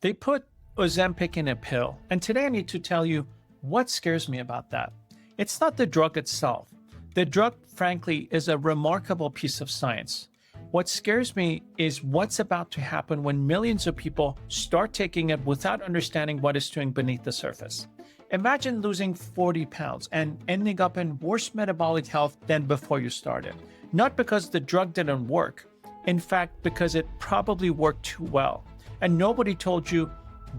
They put Ozempic in a pill, and today I need to tell you what scares me about that. It's not the drug itself. The drug, frankly, is a remarkable piece of science. What scares me is what's about to happen when millions of people start taking it without understanding what it's doing beneath the surface. Imagine losing 40 pounds and ending up in worse metabolic health than before you started. Not because the drug didn't work, in fact, because it probably worked too well, and nobody told you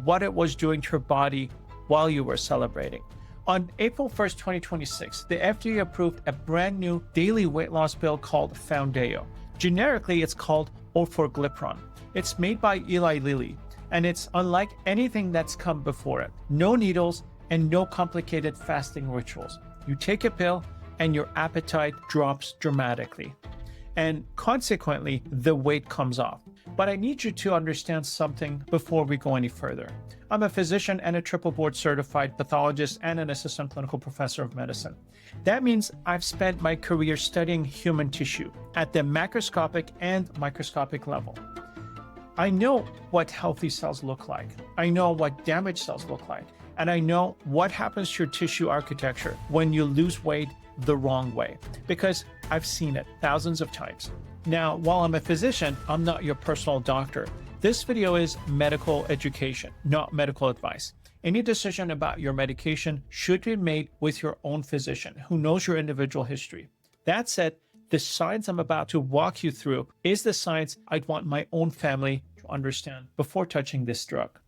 what it was doing to your body while you were celebrating. On April 1st, 2026, the FDA approved a brand new daily weight loss pill called Foundayo. Generically, it's called Orforglipron. It's made by Eli Lilly, and it's unlike anything that's come before it. No needles and no complicated fasting rituals. You take a pill and your appetite drops dramatically. And consequently, the weight comes off. But I need you to understand something before we go any further. I'm a physician and a triple board certified pathologist and an assistant clinical professor of medicine. That means I've spent my career studying human tissue at the macroscopic and microscopic level. I know what healthy cells look like. I know what damaged cells look like. And I know what happens to your tissue architecture when you lose weight the wrong way, because I've seen it thousands of times. Now, while I'm a physician, I'm not your personal doctor. This video is medical education, not medical advice. Any decision about your medication should be made with your own physician who knows your individual history. That said, the science I'm about to walk you through is the science I'd want my own family to understand before touching this drug.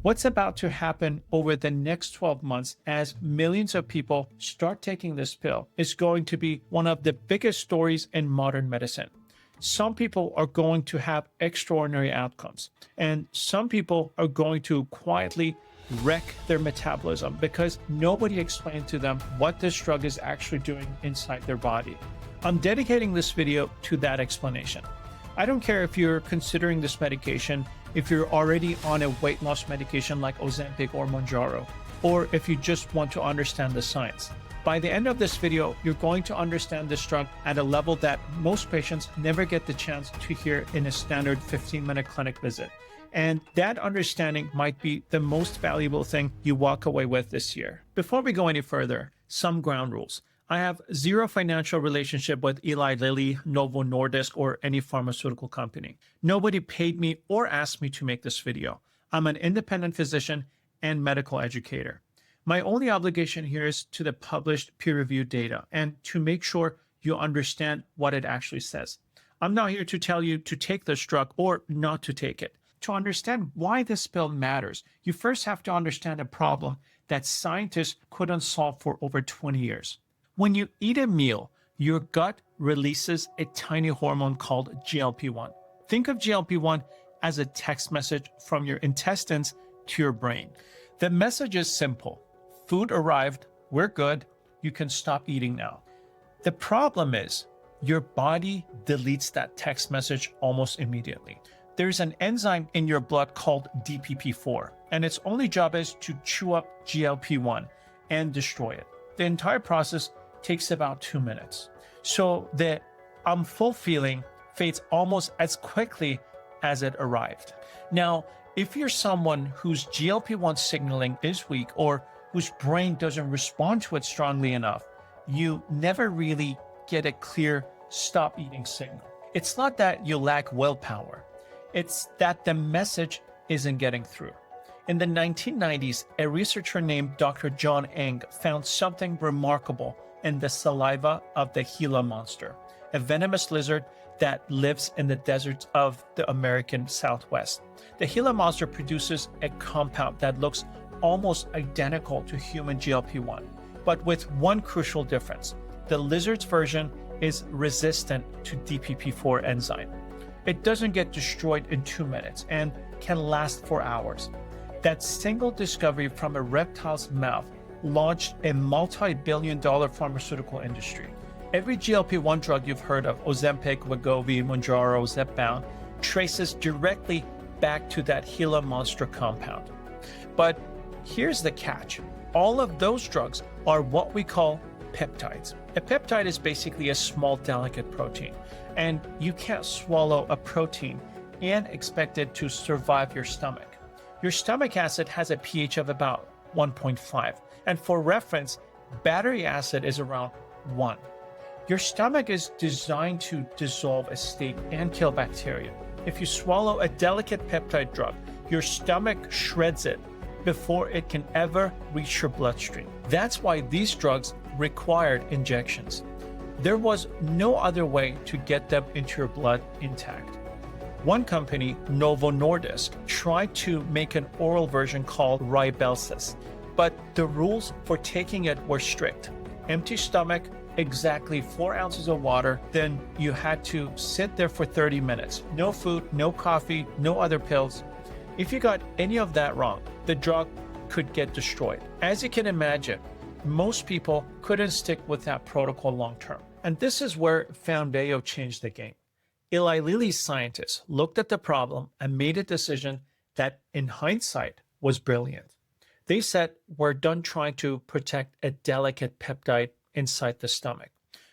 What's about to happen over the next 12 months as millions of people start taking this pill is going to be one of the biggest stories in modern medicine. Some people are going to have extraordinary outcomes, and some people are going to quietly wreck their metabolism because nobody explained to them what this drug is actually doing inside their body. I'm dedicating this video to that explanation. I don't care if you're considering this medication, if you're already on a weight loss medication like Ozempic or Mounjaro, or if you just want to understand the science. By the end of this video, you're going to understand this drug at a level that most patients never get the chance to hear in a standard 15-minute clinic visit. And that understanding might be the most valuable thing you walk away with this year. Before we go any further, some ground rules. I have zero financial relationship with Eli Lilly, Novo Nordisk, or any pharmaceutical company. Nobody paid me or asked me to make this video. I'm an independent physician and medical educator. My only obligation here is to the published peer-reviewed data and to make sure you understand what it actually says. I'm not here to tell you to take this drug or not to take it. To understand why this pill matters, you first have to understand a problem that scientists couldn't solve for over 20 years. When you eat a meal, your gut releases a tiny hormone called GLP-1. Think of GLP-1 as a text message from your intestines to your brain. The message is simple. Food arrived, we're good, you can stop eating now. The problem is your body deletes that text message almost immediately. There's an enzyme in your blood called DPP-4, and its only job is to chew up GLP-1 and destroy it. The entire process takes about 2 minutes. So the I'm full feeling fades almost as quickly as it arrived. Now, if you're someone whose GLP-1 signaling is weak or whose brain doesn't respond to it strongly enough, you never really get a clear stop eating signal. It's not that you lack willpower. It's that the message isn't getting through. In the 1990s, a researcher named Dr. John Eng found something remarkable in the saliva of the Gila monster, a venomous lizard that lives in the deserts of the American Southwest. The Gila monster produces a compound that looks almost identical to human GLP-1, but with one crucial difference. The lizard's version is resistant to DPP-4 enzyme. It doesn't get destroyed in 2 minutes and can last for hours. That single discovery from a reptile's mouth launched a multi-billion-dollar pharmaceutical industry. Every GLP-1 drug you've heard of, Ozempic, Wegovy, Mounjaro, Zepbound, traces directly back to that Gila monster compound. But here's the catch. All of those drugs are what we call peptides. A peptide is basically a small, delicate protein, and you can't swallow a protein and expect it to survive your stomach. Your stomach acid has a pH of about 1.5. And for reference, battery acid is around 1. Your stomach is designed to dissolve a steak and kill bacteria. If you swallow a delicate peptide drug, your stomach shreds it before it can ever reach your bloodstream. That's why these drugs required injections. There was no other way to get them into your blood intact. One company, Novo Nordisk, tried to make an oral version called Rybelsus, but the rules for taking it were strict. Empty stomach, exactly 4 ounces of water, then you had to sit there for 30 minutes. No food, no coffee, no other pills. If you got any of that wrong, the drug could get destroyed. As you can imagine, most people couldn't stick with that protocol long term. And this is where Foundayo changed the game. Eli Lilly's scientists looked at the problem and made a decision that, in hindsight, was brilliant. They said, we're done trying to protect a delicate peptide inside the stomach.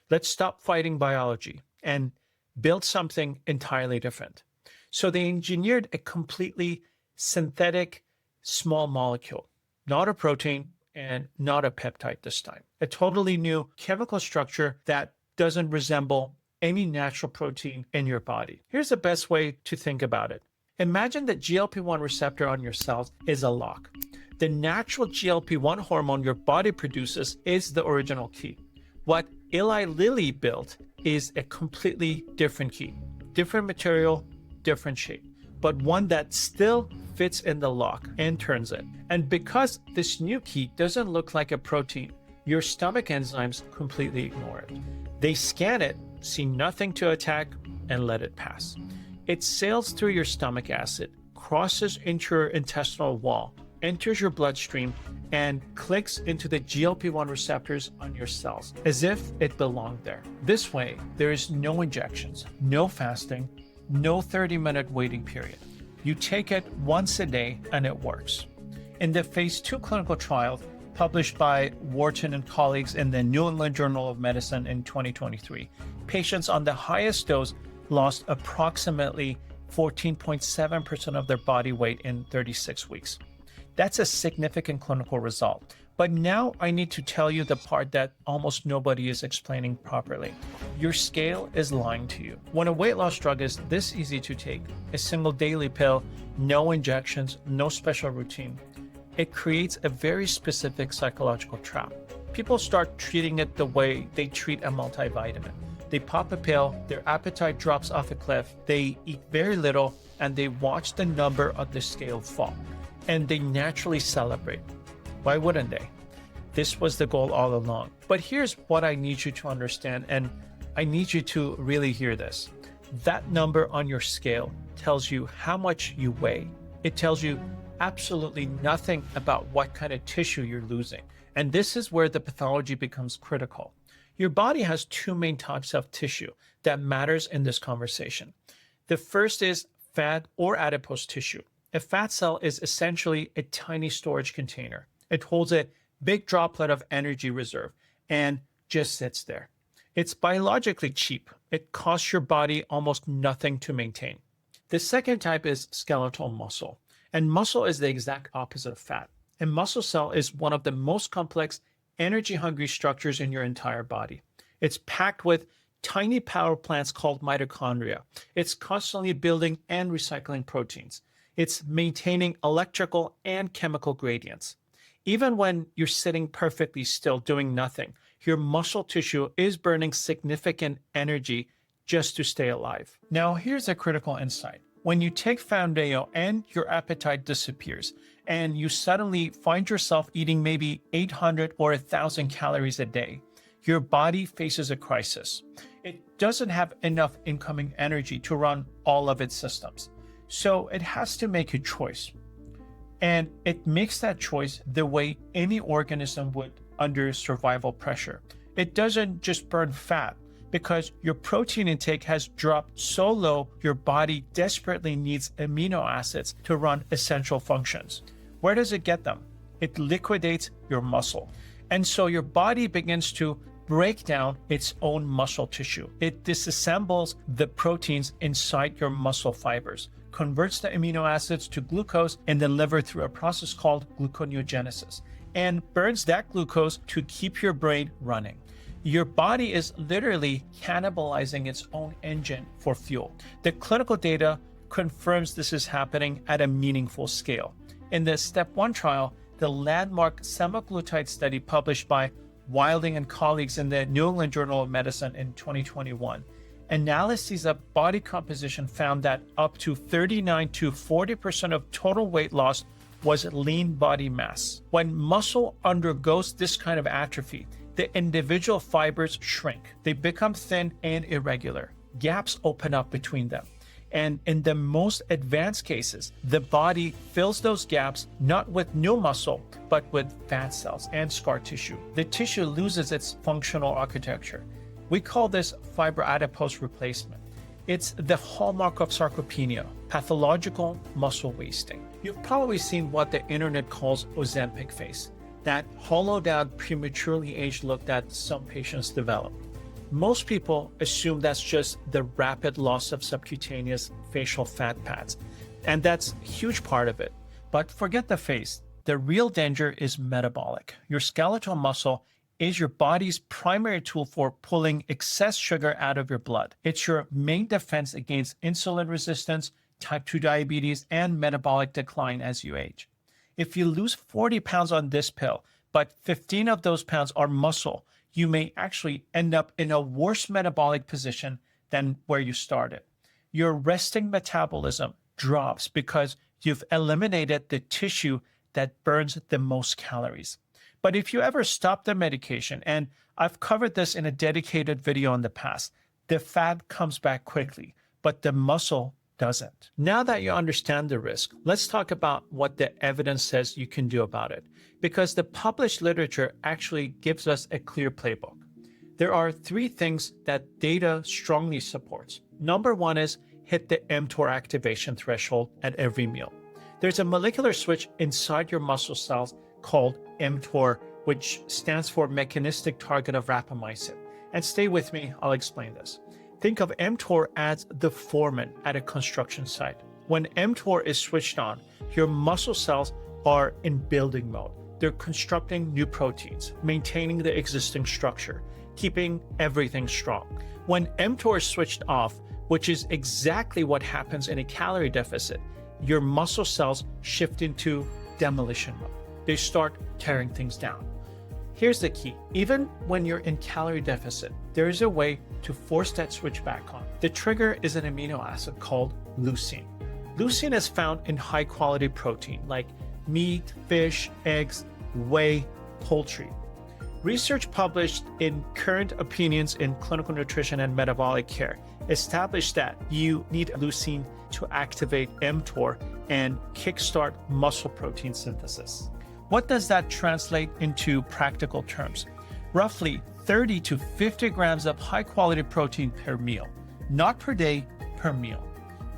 Let's stop fighting biology and build something entirely different. So they engineered a completely synthetic small molecule, not a protein and not a peptide this time. A totally new chemical structure that doesn't resemble any natural protein in your body. Here's the best way to think about it. Imagine the GLP-1 receptor on your cells is a lock. The natural GLP-1 hormone your body produces is the original key. What Eli Lilly built is a completely different key. Different material, different shape, but one that still fits in the lock and turns it. And because this new key doesn't look like a protein, your stomach enzymes completely ignore it. They scan it, see nothing to attack, and let it pass. It sails through your stomach acid, crosses into your intestinal wall, enters your bloodstream, and clicks into the GLP-1 receptors on your cells, as if it belonged there. This way, there is no injections, no fasting, no 30-minute waiting period. You take it once a day and it works. In the phase 2 clinical trial published by Wharton and colleagues in the New England Journal of Medicine in 2023, patients on the highest dose lost approximately 14.7% of their body weight in 36 weeks. That's a significant clinical result. But now I need to tell you the part that almost nobody is explaining properly. Your scale is lying to you. When a weight loss drug is this easy to take, a single daily pill, no injections, no special routine, it creates a very specific psychological trap. People start treating it the way they treat a multivitamin. They pop a pill, their appetite drops off a cliff, they eat very little, and they watch the number on the scale fall. And they naturally celebrate. Why wouldn't they? This was the goal all along. But here's what I need you to understand, and I need you to really hear this. That number on your scale tells you how much you weigh. It tells you absolutely nothing about what kind of tissue you're losing. And this is where the pathology becomes critical. Your body has two main types of tissue that matters in this conversation. The first is fat or adipose tissue. A fat cell is essentially a tiny storage container. It holds a big droplet of energy reserve and just sits there. It's biologically cheap. It costs your body almost nothing to maintain. The second type is skeletal muscle. And muscle is the exact opposite of fat. A muscle cell is one of the most complex, energy-hungry structures in your entire body. It's packed with tiny power plants called mitochondria. It's constantly building and recycling proteins. It's maintaining electrical and chemical gradients. Even when you're sitting perfectly still doing nothing, your muscle tissue is burning significant energy just to stay alive. Now, here's a critical insight. When you take Foundayo and your appetite disappears, and you suddenly find yourself eating maybe 800 or 1,000 calories a day, your body faces a crisis. It doesn't have enough incoming energy to run all of its systems. So it has to make a choice. And it makes that choice the way any organism would under survival pressure. It doesn't just burn fat because your protein intake has dropped so low, your body desperately needs amino acids to run essential functions. Where does it get them? It liquidates your muscle. And so your body begins to break down its own muscle tissue. It disassembles the proteins inside your muscle fibers, converts the amino acids to glucose in the liver through a process called gluconeogenesis and burns that glucose to keep your brain running. Your body is literally cannibalizing its own engine for fuel. The clinical data confirms this is happening at a meaningful scale. In the Step 1 trial, the landmark Semaglutide study published by Wilding and colleagues in the New England Journal of Medicine in 2021, analyses of body composition found that up to 39 to 40% of total weight loss was lean body mass. When muscle undergoes this kind of atrophy, the individual fibers shrink. They become thin and irregular. Gaps open up between them. And in the most advanced cases, the body fills those gaps not with new muscle, but with fat cells and scar tissue. The tissue loses its functional architecture. We call this fibroadipose replacement. It's the hallmark of sarcopenia, pathological muscle wasting. You've probably seen what the internet calls Ozempic face, that hollowed out, prematurely aged look that some patients develop. Most people assume that's just the rapid loss of subcutaneous facial fat pads, and that's a huge part of it. But forget the face. The real danger is metabolic. Your skeletal muscle is your body's primary tool for pulling excess sugar out of your blood. It's your main defense against insulin resistance, type 2 diabetes, and metabolic decline as you age. If you lose 40 pounds on this pill, but 15 of those pounds are muscle, you may actually end up in a worse metabolic position than where you started. Your resting metabolism drops because you've eliminated the tissue that burns the most calories. But if you ever stop the medication, and I've covered this in a dedicated video in the past, the fat comes back quickly, but the muscle doesn't. Now that you understand the risk, let's talk about what the evidence says you can do about it, because the published literature actually gives us a clear playbook. There are 3 things that data strongly supports. Number 1 is hit the mTOR activation threshold at every meal. There's a molecular switch inside your muscle cells called mTOR, which stands for mechanistic target of rapamycin. And stay with me, I'll explain this. Think of mTOR as the foreman at a construction site. When mTOR is switched on, your muscle cells are in building mode. They're constructing new proteins, maintaining the existing structure, keeping everything strong. When mTOR is switched off, which is exactly what happens in a calorie deficit, your muscle cells shift into demolition mode. They start tearing things down. Here's the key. Even when you're in calorie deficit, there is a way to force that switch back on. The trigger is an amino acid called leucine. Leucine is found in high quality protein like meat, fish, eggs, whey, poultry. Research published in Current Opinions in Clinical Nutrition and Metabolic Care established that you need leucine to activate mTOR and kickstart muscle protein synthesis. What does that translate into practical terms? Roughly 30 to 50 grams of high-quality protein per meal, not per day, per meal.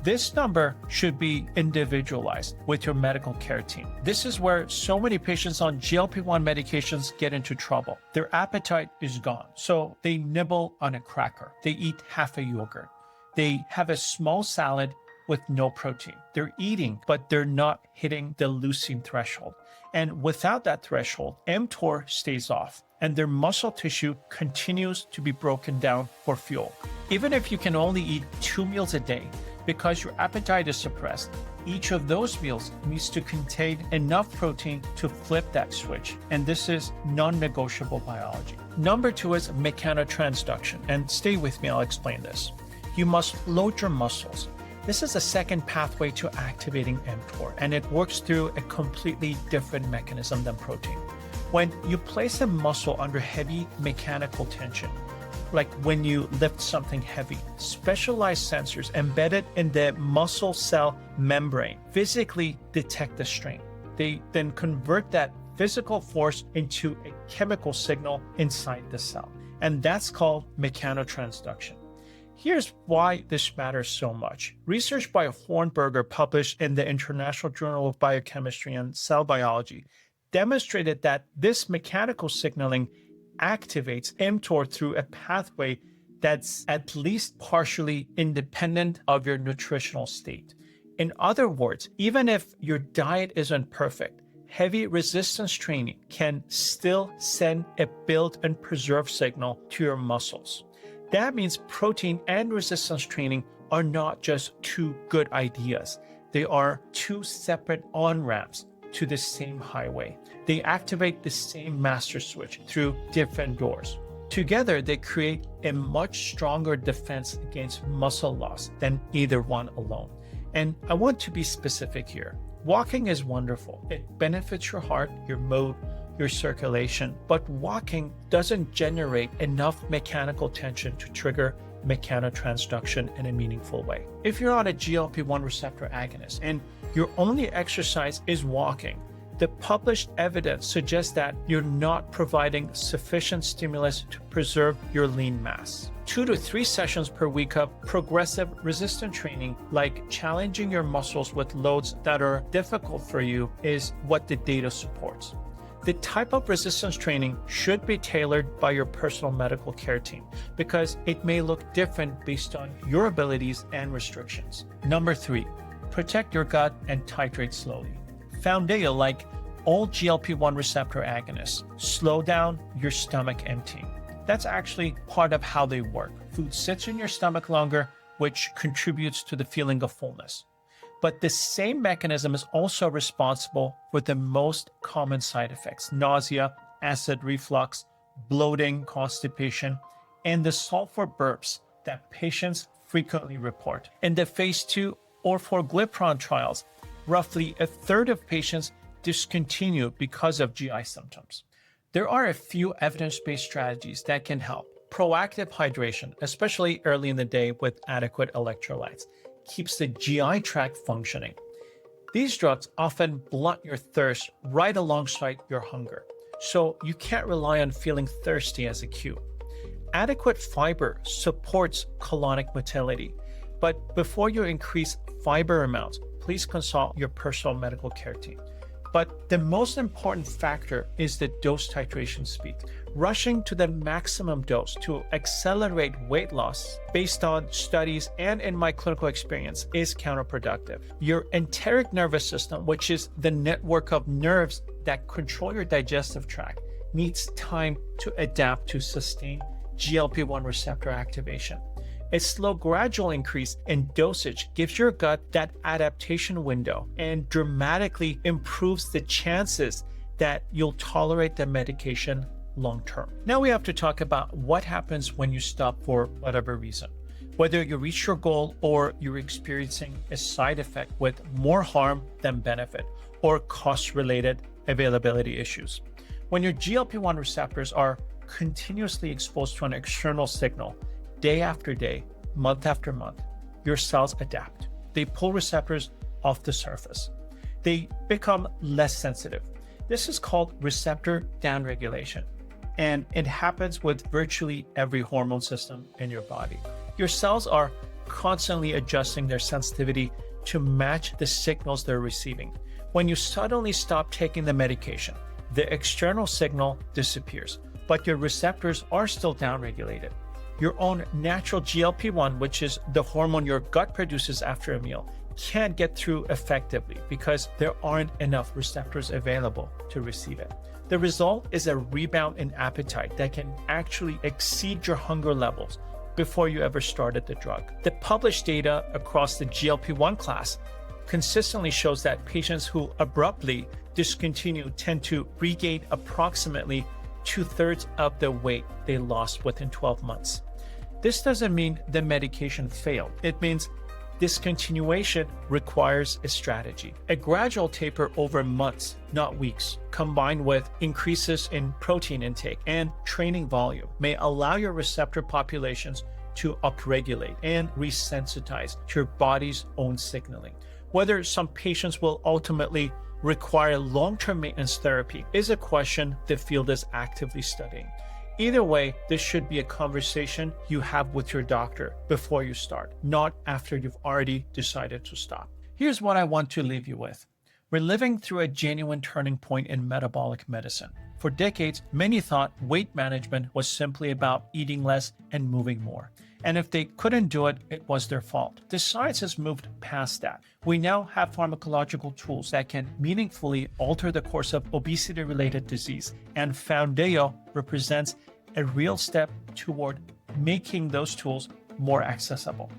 This number should be individualized with your medical care team. This is where so many patients on GLP-1 medications get into trouble. Their appetite is gone, so they nibble on a cracker. They eat half a yogurt. They have a small salad with no protein. They're eating, but they're not hitting the leucine threshold. And without that threshold, mTOR stays off, and their muscle tissue continues to be broken down for fuel. Even if you can only eat 2 meals a day, because your appetite is suppressed, each of those meals needs to contain enough protein to flip that switch, and this is non-negotiable biology. Number 2 is mechanotransduction, and stay with me, I'll explain this. You must load your muscles. This is a second pathway to activating mTOR, and it works through a completely different mechanism than protein. When you place a muscle under heavy mechanical tension, like when you lift something heavy, specialized sensors embedded in the muscle cell membrane physically detect the strain. They then convert that physical force into a chemical signal inside the cell, and that's called mechanotransduction. Here's why this matters so much. Research by Hornberger, published in the International Journal of Biochemistry and Cell Biology, demonstrated that this mechanical signaling activates mTOR through a pathway that's at least partially independent of your nutritional state. In other words, even if your diet isn't perfect, heavy resistance training can still send a build and preserve signal to your muscles. That means protein and resistance training are not just two good ideas. They are two separate on-ramps to the same highway. They activate the same master switch through different doors. Together, they create a much stronger defense against muscle loss than either one alone. And I want to be specific here. Walking is wonderful. It benefits your heart, your mood, your circulation, but walking doesn't generate enough mechanical tension to trigger mechanotransduction in a meaningful way. If you're on a GLP-1 receptor agonist and your only exercise is walking, the published evidence suggests that you're not providing sufficient stimulus to preserve your lean mass. 2 to 3 sessions per week of progressive resistance training, like challenging your muscles with loads that are difficult for you, is what the data supports. The type of resistance training should be tailored by your personal medical care team because it may look different based on your abilities and restrictions. Number 3, protect your gut and titrate slowly. Foundayo, like all GLP-1 receptor agonists, slow down your stomach emptying. That's actually part of how they work. Food sits in your stomach longer, which contributes to the feeling of fullness. But the same mechanism is also responsible for the most common side effects: nausea, acid reflux, bloating, constipation, and the sulfur burps that patients frequently report. In the phase 2 Orforglipron trials, roughly a third of patients discontinue because of GI symptoms. There are a few evidence-based strategies that can help. Proactive hydration, especially early in the day with adequate electrolytes, keeps the GI tract functioning. These drugs often blunt your thirst right alongside your hunger, so you can't rely on feeling thirsty as a cue. Adequate fiber supports colonic motility, but before you increase fiber amounts, please consult your personal medical care team. But the most important factor is the dose titration speed. Rushing to the maximum dose to accelerate weight loss based on studies and in my clinical experience is counterproductive. Your enteric nervous system, which is the network of nerves that control your digestive tract, needs time to adapt to sustain GLP-1 receptor activation. A slow, gradual increase in dosage gives your gut that adaptation window and dramatically improves the chances that you'll tolerate the medication long term. Now we have to talk about what happens when you stop for whatever reason. Whether you reach your goal or you're experiencing a side effect with more harm than benefit or cost-related availability issues. When your GLP-1 receptors are continuously exposed to an external signal, day after day, month after month, your cells adapt. They pull receptors off the surface. They become less sensitive. This is called receptor downregulation, and it happens with virtually every hormone system in your body. Your cells are constantly adjusting their sensitivity to match the signals they're receiving. When you suddenly stop taking the medication, the external signal disappears, but your receptors are still downregulated. Your own natural GLP-1, which is the hormone your gut produces after a meal, can't get through effectively because there aren't enough receptors available to receive it. The result is a rebound in appetite that can actually exceed your hunger levels before you ever started the drug. The published data across the GLP-1 class consistently shows that patients who abruptly discontinue tend to regain approximately 2/3 of the weight they lost within 12 months. This doesn't mean the medication failed. It means discontinuation requires a strategy. A gradual taper over months, not weeks, combined with increases in protein intake and training volume may allow your receptor populations to upregulate and resensitize to your body's own signaling. Whether some patients will ultimately require long-term maintenance therapy is a question the field is actively studying. Either way, this should be a conversation you have with your doctor before you start, not after you've already decided to stop. Here's what I want to leave you with. We're living through a genuine turning point in metabolic medicine. For decades, many thought weight management was simply about eating less and moving more. And if they couldn't do it, it was their fault. The science has moved past that. We now have pharmacological tools that can meaningfully alter the course of obesity-related disease. And Foundayo represents a real step toward making those tools more accessible.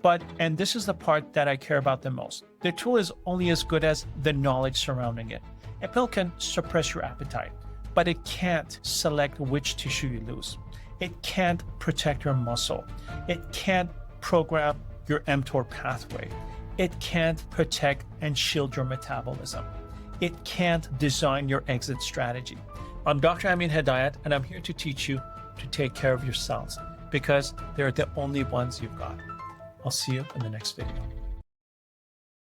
But, and this is the part that I care about the most, the tool is only as good as the knowledge surrounding it. A pill can suppress your appetite, but it can't select which tissue you lose. It can't protect your muscle. It can't program your mTOR pathway. It can't protect and shield your metabolism. It can't design your exit strategy. I'm Dr. Amin Hedayat, and I'm here to teach you to take care of your cells because they're the only ones you've got. I'll see you in the next video.